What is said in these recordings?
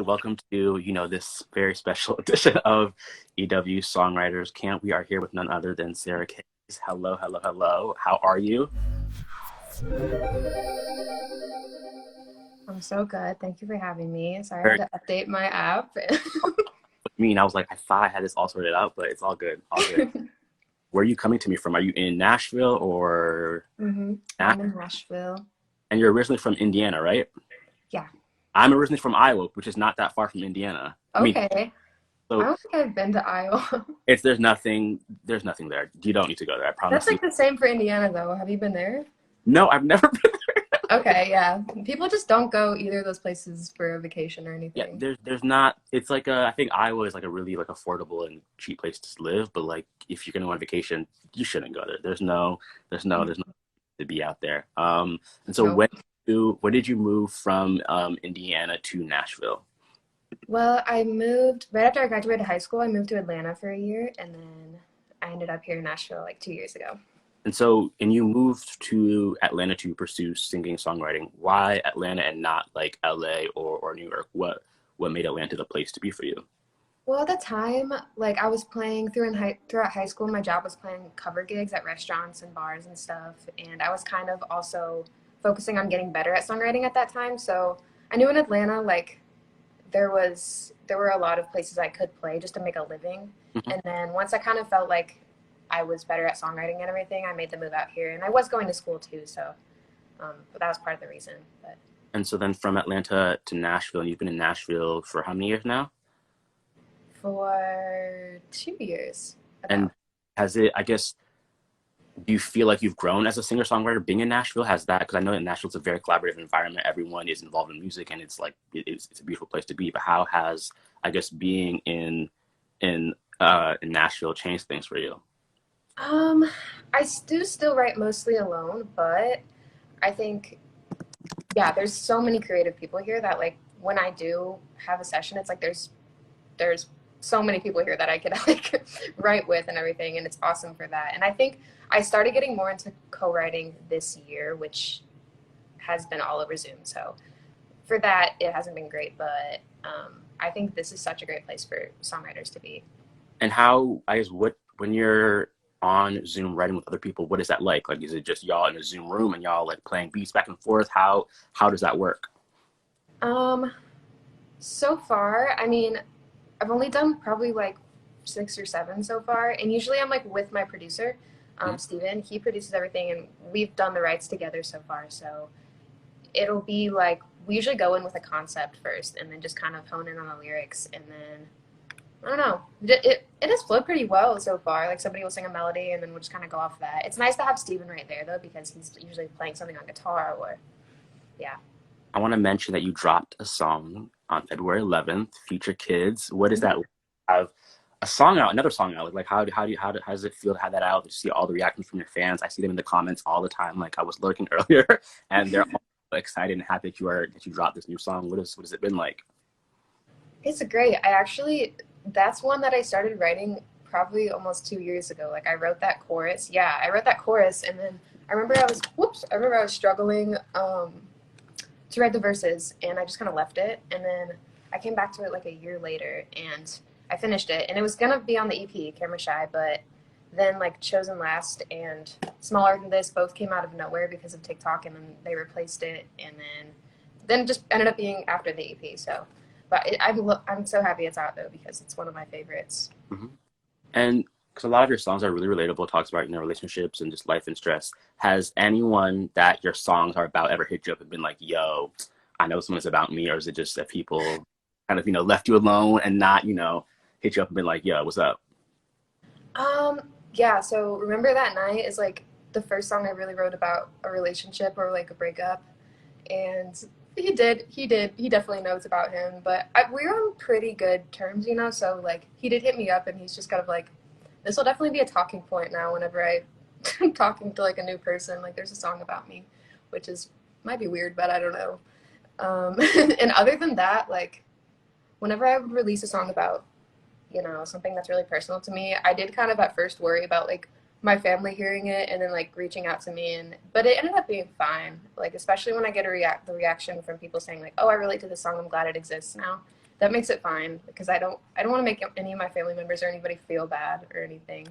Welcome to, this very special edition of EW Songwriters Camp. We are here with none other than Sara Case. Hello, hello, hello. How are you? I'm so good. Thank you for having me. Sorry, I Very had to update my app. mean. I was like, I thought I had this all sorted out, but it's all good. All good. Where are you coming to me from? Are you in Nashville or I'm in Nashville. And you're originally from Indiana, right? Yeah. I'm originally from Iowa, which is not that far from Indiana. I mean, Okay. I so don't think I've been to Iowa. it's there's nothing there. You don't need to go there. I That's promise you. like the same for Indiana, though. Have you been there? No, I've never been. Okay, yeah. People just don't go either of those places for a vacation or Yeah, anything. there's not. It's like I think Iowa is like a really like affordable and cheap place to live. But like if you're gonna go on vacation, you shouldn't go there. There's no to be out there. And so Nope. when did you move from Indiana to Nashville? Well, I moved right after I graduated high school. I moved to Atlanta for a year, and then I ended up here in Nashville like 2 years ago. And you moved to Atlanta to pursue singing songwriting. Why Atlanta and not like LA or New York? What made Atlanta the place to be for you? Well, at the time, like I was playing throughout high school, my job was playing cover gigs at restaurants and bars and stuff, and I was kind of also focusing on getting better at songwriting at that time. So I knew in Atlanta, like there were a lot of places I could play just to make a living. Mhm. And then once I kind of felt like I was better at songwriting and everything, I made the move out here, and I was going to school too, so but that was part of the reason. But And so then from Atlanta to Nashville, and you've been in Nashville for how many years now? for 2 years, And about. has it, I guess, do you feel like you've grown as a singer songwriter being in Nashville? Has that, because I know in Nashville it's a very collaborative environment. Everyone is involved in music, and it's like it's a beautiful place to be. But how has, I guess, being in Nashville changed things for you? Um, I do still write mostly alone, but I think, yeah, there's so many creative people here that like when I do have a session, it's like there's so many people here that I could like write with and everything, and it's awesome for that. And I think I started getting more into co-writing this year, which has been all over Zoom. So for that, it hasn't been great, but I think this is such a great place for songwriters to be. And how, I guess, what when you're on Zoom writing with other people, what is that like? Like, is it just y'all in a Zoom room and y'all like playing beats back and forth? How does that work? Um, so far, I mean, I've only done probably like 6 or 7 so far, and usually I'm like with my producer, Mhm. Steven. He produces everything, and we've done the rights together so far. So it'll be like we usually go in with a concept first, and then just kind of hone in on the lyrics, and then I don't know. It has flowed pretty well so far. Like somebody will sing a melody, and then we'll just kind of go off that. It's nice to have Steven right there though, because he's usually playing something on guitar or yeah. I want to mention that you dropped a song on February 11th, Future Kids. What is that? Have a song out, another song out. Like how does it feel to have that out? To see all the reactions from your fans. I see them in the comments all the time. Like I was lurking earlier, and they're all excited and happy that you dropped this new song. What has it been like? It's great. That's one that I started writing probably almost 2 years ago. Like I wrote that chorus. Yeah, I wrote that chorus, and then I remember I was struggling to write the verses, and I just kind of left it. And then I came back to it like a year later, and I finished it. And it was gonna be on the EP, Camera Shy, but then like Chosen Last and Smaller Than This both came out of nowhere because of TikTok, and then they replaced it, and then it just ended up being after the EP. So, but I'm so happy it's out though because it's one of my favorites. Hmm. And because a lot of your songs are really relatable, talks about relationships and just life and stress. Has anyone that your songs are about ever hit you up and been like, "Yo, I know someone's about me," or is it just that people kind of left you alone and not hit you up and been like, "Yo, what's up?" Um, yeah. So Remember That Night is like the first song I really wrote about a relationship or like a breakup, and he definitely knows about him. But we're on pretty good terms, you know. So like he did hit me up, and he's just kind of like, this will definitely be a talking point now whenever I'm talking to like a new person. Like there's a song about me, which is might be weird, but I don't know. And other than that, like whenever I would release a song about something that's really personal to me, I did kind of at first worry about like my family hearing it and then like reaching out to me, and but it ended up being fine. Like especially when I get the reaction from people saying like, "Oh, I relate to this song. I'm glad it exists now." that makes it fine because I don't want to make any of my family members or anybody feel bad or anything.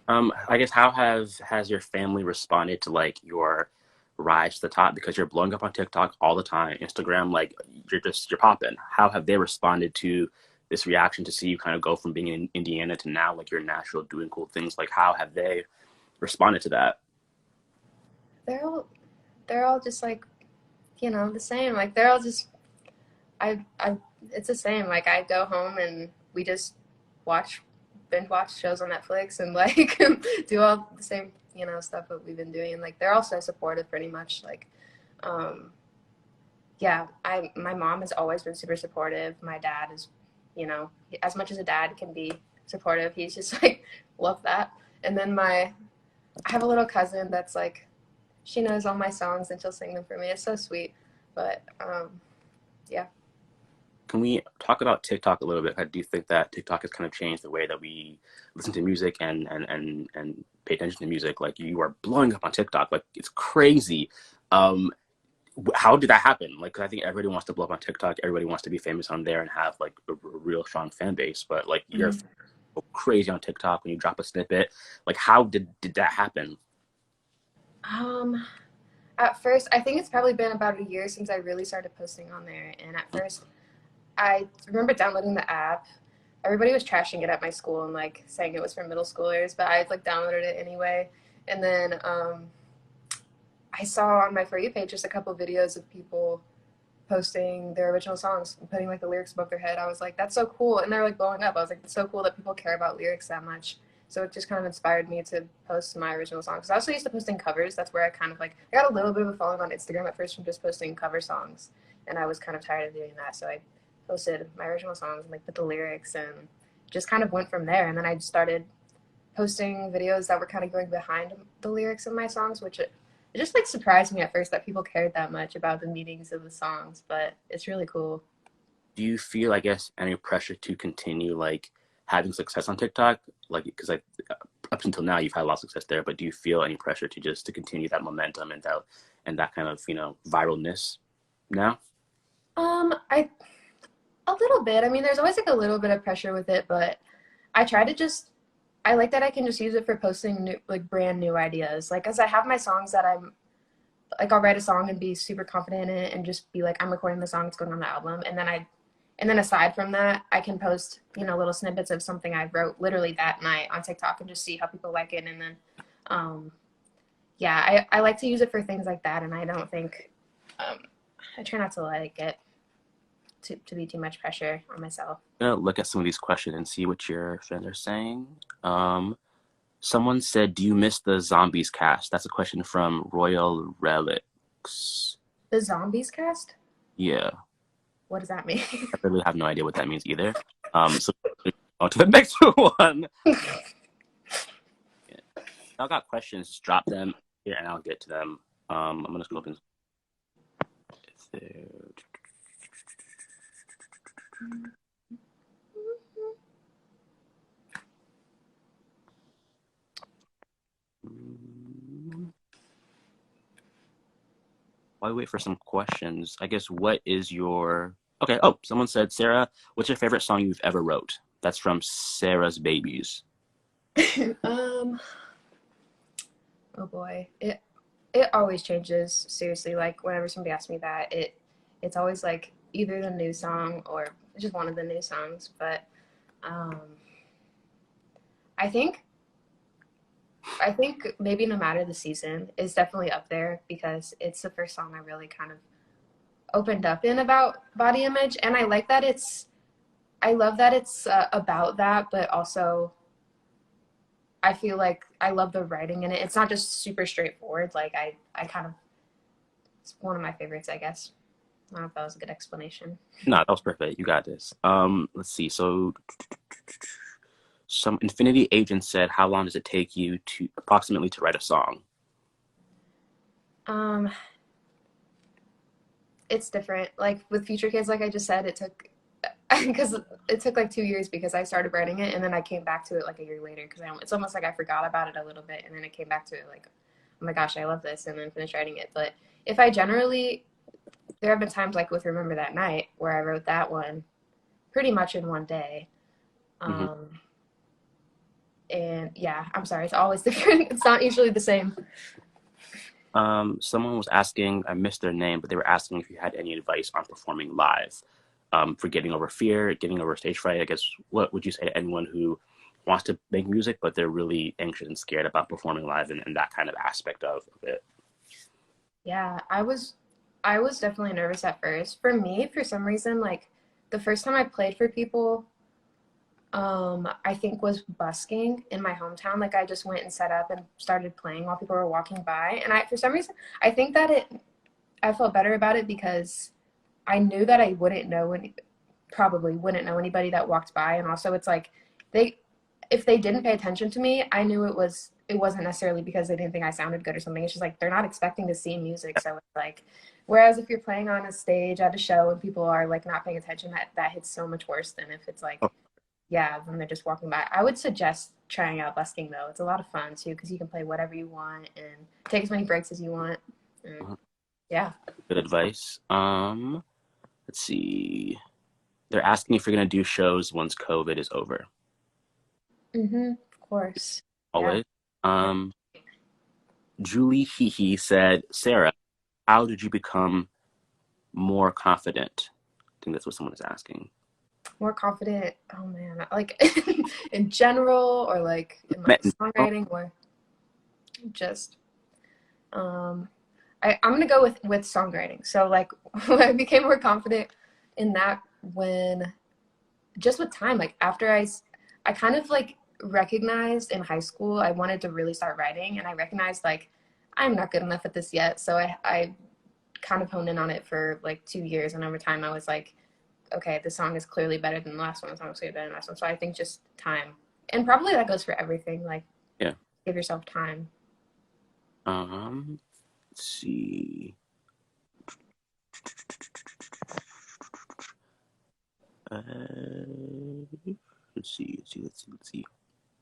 I guess how has your family responded to like your rise to the top because you're blowing up on TikTok all the time, Instagram, like you're popping. How have they responded to this reaction to see you kind of go from being in Indiana to now like you're in Nashville doing cool things? Like how have they responded to that? They're all they're all just like, the same. Like they're all just I it's the same. Like I go home and we just watch binge watch shows on Netflix and like do all the same, stuff that we've been doing. And like they're all so supportive pretty much. Like um yeah, I my mom has always been super supportive. My dad is, as much as a dad can be supportive, he's just like love that. And then I have a little cousin that's like she knows all my songs and she'll sing them for me. It's so sweet. But yeah. Can we talk about TikTok a little bit? Do you think that TikTok has kind of changed the way that we listen to music and pay attention to music? Like you are blowing up on TikTok, like it's crazy. Um, how did that happen? Like, 'cause I think everybody wants to blow up on TikTok. Everybody wants to be famous on there and have like a real strong fan base. But like, you're Mhm. crazy on TikTok when you drop a snippet. Like, how did that happen? Um, at first, I think it's probably been about a year since I really started posting on there. And at first, I remember downloading the app. Everybody was trashing it at my school and like saying it was for middle schoolers, but I like downloaded it anyway. And then I saw on my For You page just a couple videos of people posting their original songs and putting like the lyrics above their head. I was like, that's so cool. And they're like blowing up. I was like, it's so cool that people care about lyrics that much. So it just kind of inspired me to post my original songs. I also used to posting covers. That's where I kind of like, I got a little bit of a following on Instagram at first from just posting cover songs. And I was kind of tired of doing that. So I posted my original songs and like put the lyrics and just kind of went from there. And then I started posting videos that were kind of going behind the lyrics of my songs, which it just like surprised me at first that people cared that much about the meanings of the songs, but it's really cool. Do you feel, I guess, any pressure to continue like having success on TikTok? Like, because like up until now you've had a lot of success there, but do you feel any pressure to just to continue that momentum and that kind of viralness now? I a little bit. I mean, there's always like a little bit of pressure with it, but I try to just I like that I can just use it for posting new, like brand new ideas. Like, as I have my songs that I'm like, I'll write a song and be super confident in it and just be like, I'm recording the song, it's going on the album, and then aside from that, I can post, little snippets of something I wrote literally that night on TikTok and just see how people like it. And then, um, yeah, I like to use it for things like that. And I don't think, um, I try not to let it get to be too much pressure on myself. Gonna look at some of these questions and see what your fans are saying. Um, Someone said, "Do you miss the zombies cast?" That's a question from Royal Relics. The Zombies cast? Yeah, What does that mean? I really have no idea what that means either. So on to the next one. Yeah. Y'all got questions? Just drop them here, and I'll get to them. I'm gonna scroll up. While we wait for some questions, I guess what is your okay? Oh, someone said, Sarah, what's your favorite song you've ever wrote? That's from Sarah's Babies. um, oh boy, it always changes. Seriously, like whenever somebody asks me that, it's always like either the new song or just one of the new songs. But um, I think I think maybe No Matter the Season is definitely up there because it's the first song I really kind of opened up in about body image, and I love that it's about that, but also I feel like I love the writing in it. It's not just super straightforward. Like I kind of it's one of my favorites, I guess. I don't know if that was a good explanation. No, that was perfect. You got this. Let's see. So some Infinity agent said, how long does it take you to approximately to write a song? Um, it's different. Like with Future Kids, like I just said, it took because it took like 2 years because I started writing it and then I came back to it like a year later because it's almost like I forgot about it a little bit and then I came back to it like, oh my gosh, I love this, and then finished writing it. But if I generally there have been times like with Remember That Night where I wrote that one pretty much in one day. Hmm. Um, and yeah, I'm sorry, it's always different. It's not usually the same. Someone was asking, I missed their name, but they were asking if you had any advice on performing live, for getting over fear, getting over stage fright. I guess, what would you say to anyone who wants to make music, but they're really anxious and scared about performing live and that kind of aspect of it? Yeah, I was definitely nervous at first. For me, for some reason, like the first time I played for people, I think was busking in my hometown. Like I just went and set up and started playing while people were walking by. And I for some reason I think that I felt better about it because I knew that I wouldn't know any probably wouldn't know anybody that walked by. And also it's like they if they didn't pay attention to me, I knew it wasn't necessarily because they didn't think I sounded good or something. It's just like they're not expecting to see music. So it's like whereas if you're playing on a stage at a show and people are like not paying attention, that hits so much worse than if it's like, Oh, yeah, when they're just walking by. I would suggest trying out busking though. It's a lot of fun too because you can play whatever you want and take as many breaks as you want. And, uh-huh. yeah. Good advice. Let's see. They're asking if you're gonna do shows once COVID is over. Of course. Yeah. Always. Um, Julie Hehe said, Sarah, how did you become more confident? I think that's what someone is asking. More confident. Oh man, like in general or like in my songwriting or just um I'm gonna go with songwriting. So like I became more confident in that when just with time, like after I kind of like recognized in high school I wanted to really start writing and I recognized like I'm not good enough at this yet. So I kind of honed in on it for like 2 years and over time I was like, okay, this song is clearly better than the last one, the song is clearly better than the last one. So I think just time. And probably that goes for everything, like Yeah. give yourself time. Let's see. Uh, let's see.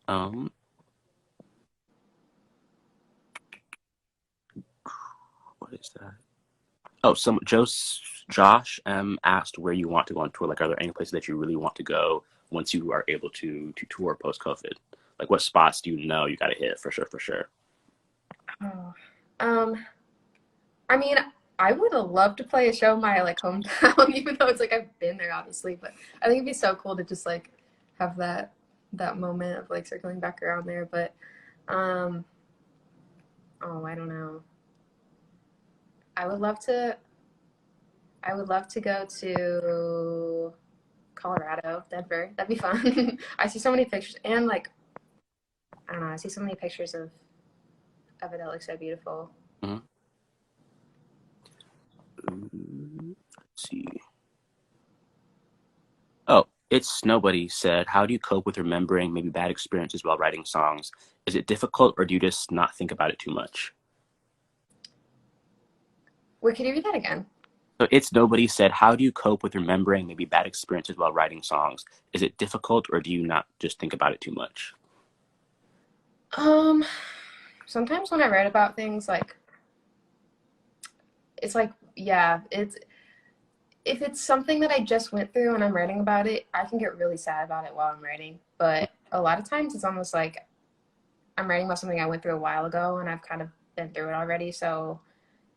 Um, what is that? Oh, Josh asked where you want to go on tour. Like, are there any places that you really want to go once you are able to tour post COVID? Like, what spots do you know you got to hit for sure, for sure? Oh. Um, I mean, I would have loved to play a show in my like hometown, even though it's like I've been there obviously, but I think it'd be so cool to just like have that moment of like circling back around there. But um, oh, I don't know. I would love to. I would love to go to Colorado, Denver. That'd be fun. I see so many pictures and like I don't know. I see so many pictures of it that looks so beautiful. Mhm. Let's see. Oh, it's Nobody said, how do you cope with remembering maybe bad experiences while writing songs? Is it difficult or do you just not think about it too much? Wait, could you read that again? So it's Nobody said, how do you cope with remembering maybe bad experiences while writing songs? Is it difficult or do you not just think about it too much? Um, Sometimes when I write about things, like it's like yeah, it's if it's something that I just went through and I'm writing about it, I can get really sad about it while I'm writing. But a lot of times it's almost like I'm writing about something I went through a while ago and I've kind of been through it already, so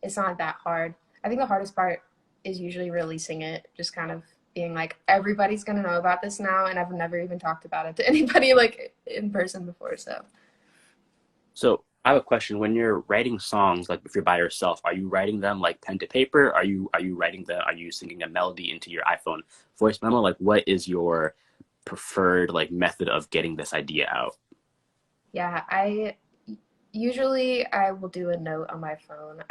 it's not that hard. I think the hardest part is usually releasing it, just kind of being like everybody's gonna know about this now, and I've never even talked about it to anybody like in person before. So So I have a question. When you're writing songs, like if you're by yourself, are you writing them like pen to paper? Are you singing a melody into your iPhone voice memo? Like what is your preferred like method of getting this idea out? yeah, I usually I will do a note on my phone.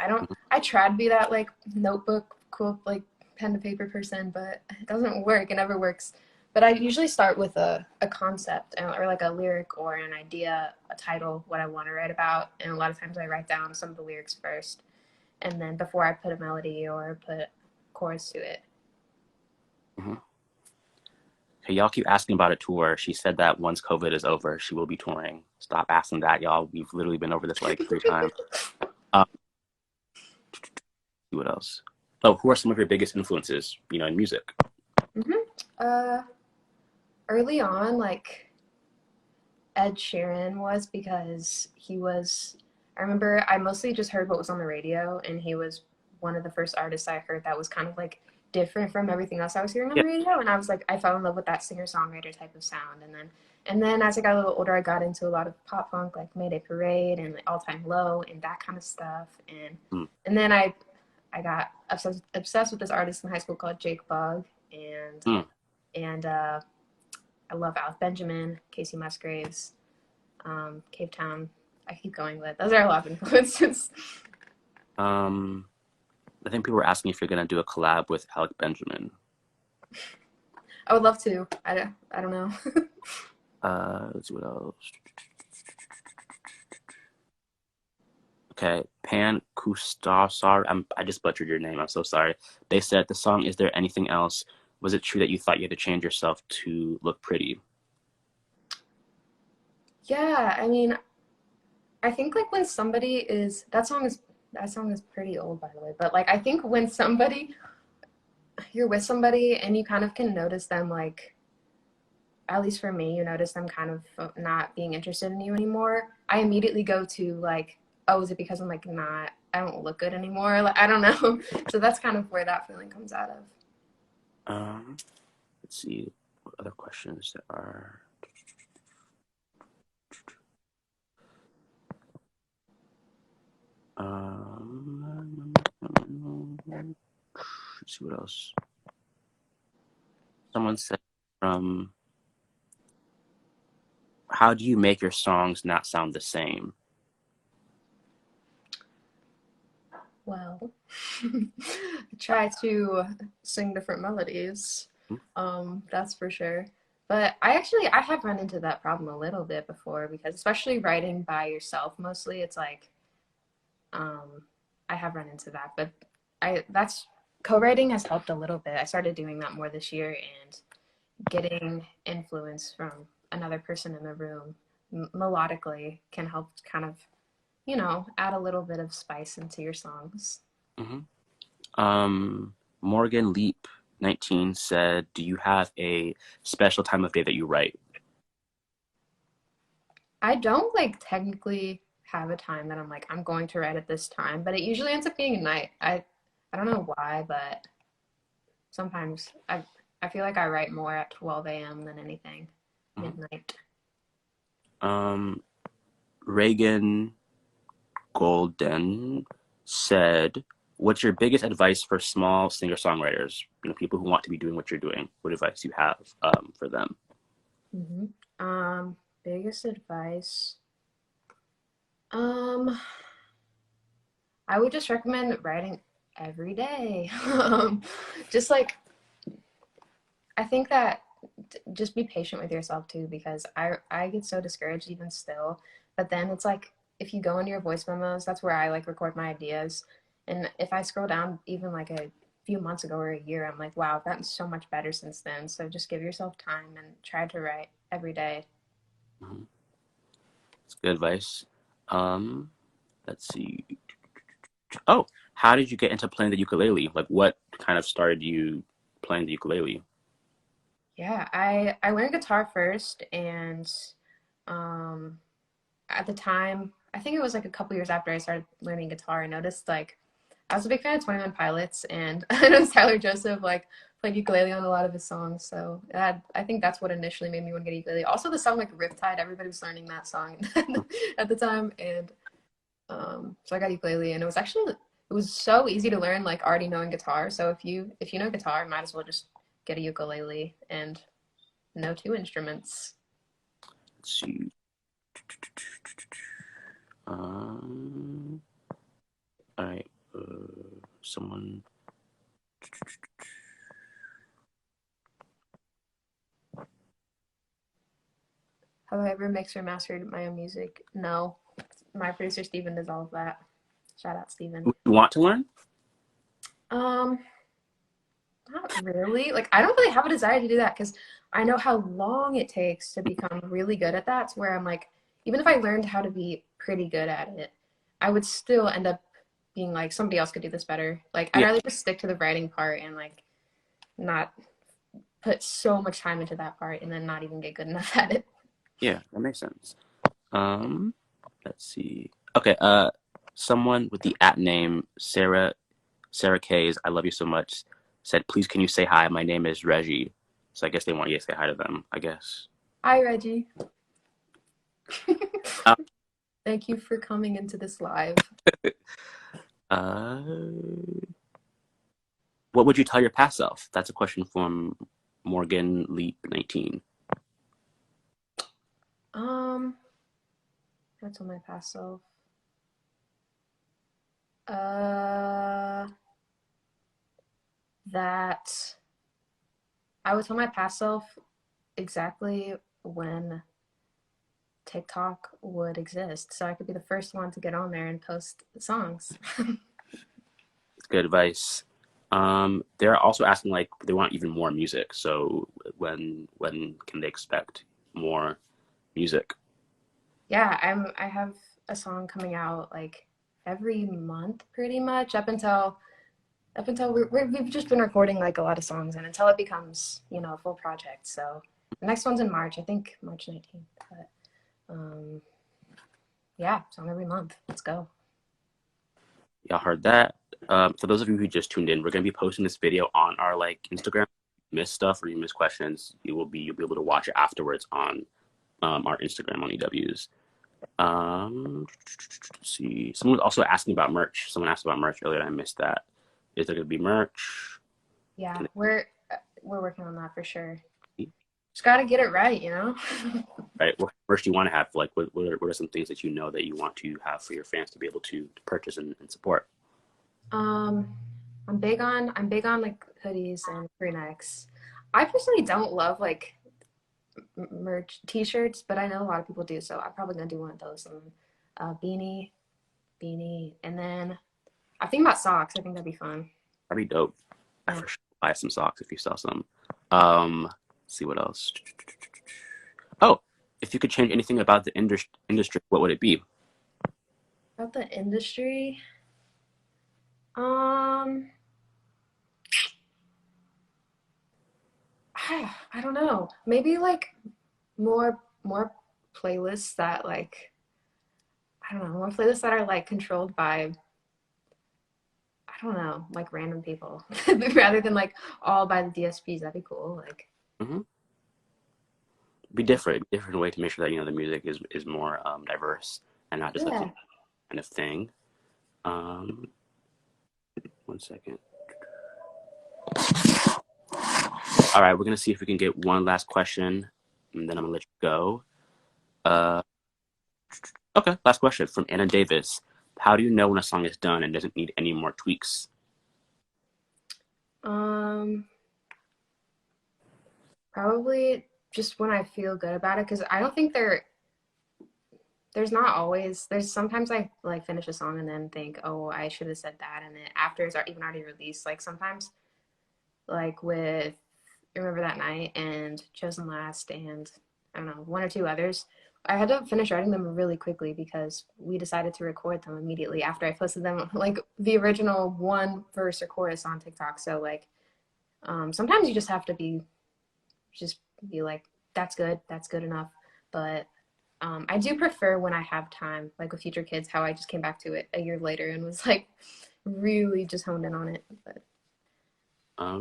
I try to be that like notebook cool like pen to paper person, but it doesn't work. It never works. But I usually start with a concept or like a lyric or an idea, a title, what I want to write about. And a lot of times I write down some of the lyrics first, and then before I put a melody or put chorus to it. Mm-hmm. Okay, y'all keep asking about a tour. She said that once COVID is over, she will be touring. Stop asking that, y'all. We've literally been over this like 3 times. See what else? Oh, who are some of your biggest influences, in music? hmm Uh, Early on, like Ed Sheeran was because he was. I remember I mostly just heard what was on the radio, and he was one of the first artists I heard that was kind of like different from everything else I was hearing on Yeah. the radio. And I was like, I fell in love with that singer songwriter type of sound. And then as I got a little older, I got into a lot of pop punk, like Mayday Parade and like All Time Low and that kind of stuff. And Mm, and then I got obsessed with this artist in high school called Jake Bugg, and mm. and I love Alec Benjamin, Casey Musgraves, Cave Town. I keep going with those are a lot of influences. Um, I think people were asking if you're gonna do a collab with Alec Benjamin. I would love to. I don't know. Let's see what else. Okay, Pan Kustasar. I just butchered your name. I'm so sorry. They said the song "Is There Anything Else?" Was it true that you thought you had to change yourself to look pretty? Yeah, I mean, I think like when somebody is that song is pretty old by the way, but like I think when somebody you're with somebody and you kind of can notice them like at least for me, you notice them kind of not being interested in you anymore. I immediately go to like, oh, is it because I'm like not I don't look good anymore? Like I don't know. So that's kind of where that feeling comes out of. Um, let's see what other questions there are. Let's see what else. Someone said, how do you make your songs not sound the same? Well, I try to sing different melodies. That's for sure. But I have run into that problem a little bit before because especially writing by yourself mostly, it's like um, I have run into that. But I that's co-writing has helped a little bit. I started doing that more this year and getting influence from another person in the room melodically can help kind of, add a little bit of spice into your songs. Hmm. Morgan Leap 19 said, do you have a special time of day that you write? I don't like technically have a time that I'm like I'm going to write at this time, but it usually ends up being at night. I don't know why, but sometimes I feel like I write more at 12 a.m. than anything Mhm. midnight. Um, Reagan Golden said, what's your biggest advice for small singer-songwriters? People who want to be doing what you're doing. What advice you have for them? hmm Biggest advice. Um, I would just recommend writing every day. Just like I think that just be patient with yourself too because I get so discouraged even still. But then it's like if you go into your voice memos, that's where I like record my ideas. And if I scroll down even like a few months ago or a year, I'm like, wow, I've gotten so much better since then. So just give yourself time and try to write every day. Mhm. That's good advice. Um, let's see. Oh, how did you get into playing the ukulele? Like, what kind of started you playing the ukulele? Yeah, I learned guitar first and um at the time, I think it was like a couple years after I started learning guitar, I noticed like I was a big fan of 21 Pilots, and I know Tyler Joseph like played ukulele on a lot of his songs. So I think that's what initially made me want to get a ukulele. Also, the song like Riptide, everybody was learning that song at the time, and so I got a ukulele, and it was so easy to learn like already knowing guitar. So if you know guitar, might as well just get a ukulele and know two instruments. Let's see. Um, all right. Someone. Have I ever mixed or mastered my own music? No. My producer Steven does all of that. Shout out Steven. Would you want to learn? Um, Not really. Like I don't really have a desire to do that because I know how long it takes to become really good at that. To where I'm like, even if I learned how to be pretty good at it, I would still end up being like somebody else could do this better. Like I'd Yeah, rather just stick to the writing part and like not put so much time into that part and then not even get good enough at it. yeah, that makes sense. Um, let's see. Okay, someone with the at name Sarah K's, I love you so much, said, please can you say hi? My name is Reggie. So I guess they want you to say hi to them, I guess. Hi, Reggie. Uh, Thank you for coming into this live. uh, what would you tell your past self? That's a question from Morgan Leap 19. Um, what's on my past self? Uh, that I would tell my past self exactly when TikTok would exist, so I could be the first one to get on there and post songs. Good advice. They're also asking like they want even more music. So when can they expect more music? Yeah, I have a song coming out like every month pretty much up until we've just been recording like a lot of songs and until it becomes a full project. So the next one's in March, I think March 19th. But yeah, song every month. Let's go. Y'all heard that? For those of you who just tuned in, we're gonna be posting this video on our like Instagram. Miss stuff or you miss questions, you'll be able to watch it afterwards on our Instagram on EW's. Let's see. Someone was also asking about merch. Someone asked about merch earlier. And I missed that. Is there gonna be merch? Yeah, Can we're working on that for sure. Just gotta get it right. Right? What merch do you want to have? Like, what are some things that you know that you want to have for your fans to be able to purchase and support? Um, I'm big on like hoodies and crew necks. I personally don't love like merch t-shirts, but I know a lot of people do, so I'm probably gonna do one of those. And beanie, and then I think about socks. I think that'd be fun. That'd be dope. I Yeah. for sure buy some socks if you sell some. Let's see what else. Oh, if you could change anything about the industry, what would it be? About the industry, um, I don't know. Maybe like more playlists that like I don't know, more playlists that are like controlled by I don't know, like random people rather than like all by the DSPs. That'd be cool. Like, Mm-hmm. Be different, different way to make sure that the music is more diverse and not just like yeah. kind of thing. Um, one second. All right, we're gonna see if we can get one last question, and then I'm gonna let you go. Uh, okay, last question from Anna Davis. How do you know when a song is done and doesn't need any more tweaks? Um, Probably just when I feel good about it, because I don't think there's not always there's sometimes I like finish a song and then think, oh, I should have said that, and then after it's even already released. Like sometimes, like with Remember That Night and Chosen Last, and I don't know, one or two others. I had to finish writing them really quickly because we decided to record them immediately after I posted them, like the original one verse or chorus on TikTok. So like, sometimes you just have to just be like, that's good enough. But I do prefer when I have time, like with Future Kids, how I just came back to it a year later and was like really just honed in on it. But I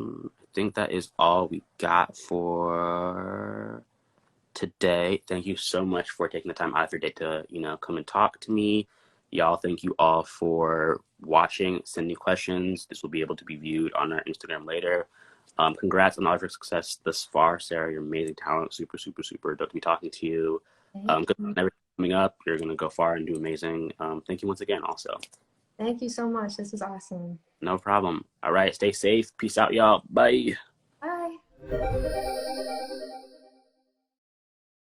think that is all we got for today. Thank you so much for taking the time out of your day to, come and talk to me. Y'all, thank you all for watching, sending questions. This will be able to be viewed on our Instagram later. Congrats on all of your success thus far, Sarah. You're amazing talent. Super, super, super dope to be talking to you. thank Good you. on everything coming up. You're going to go far and do amazing. Thank you once again, also. Thank you so much. This is awesome. No problem. All right. Stay safe. Peace out, y'all. Bye. Bye.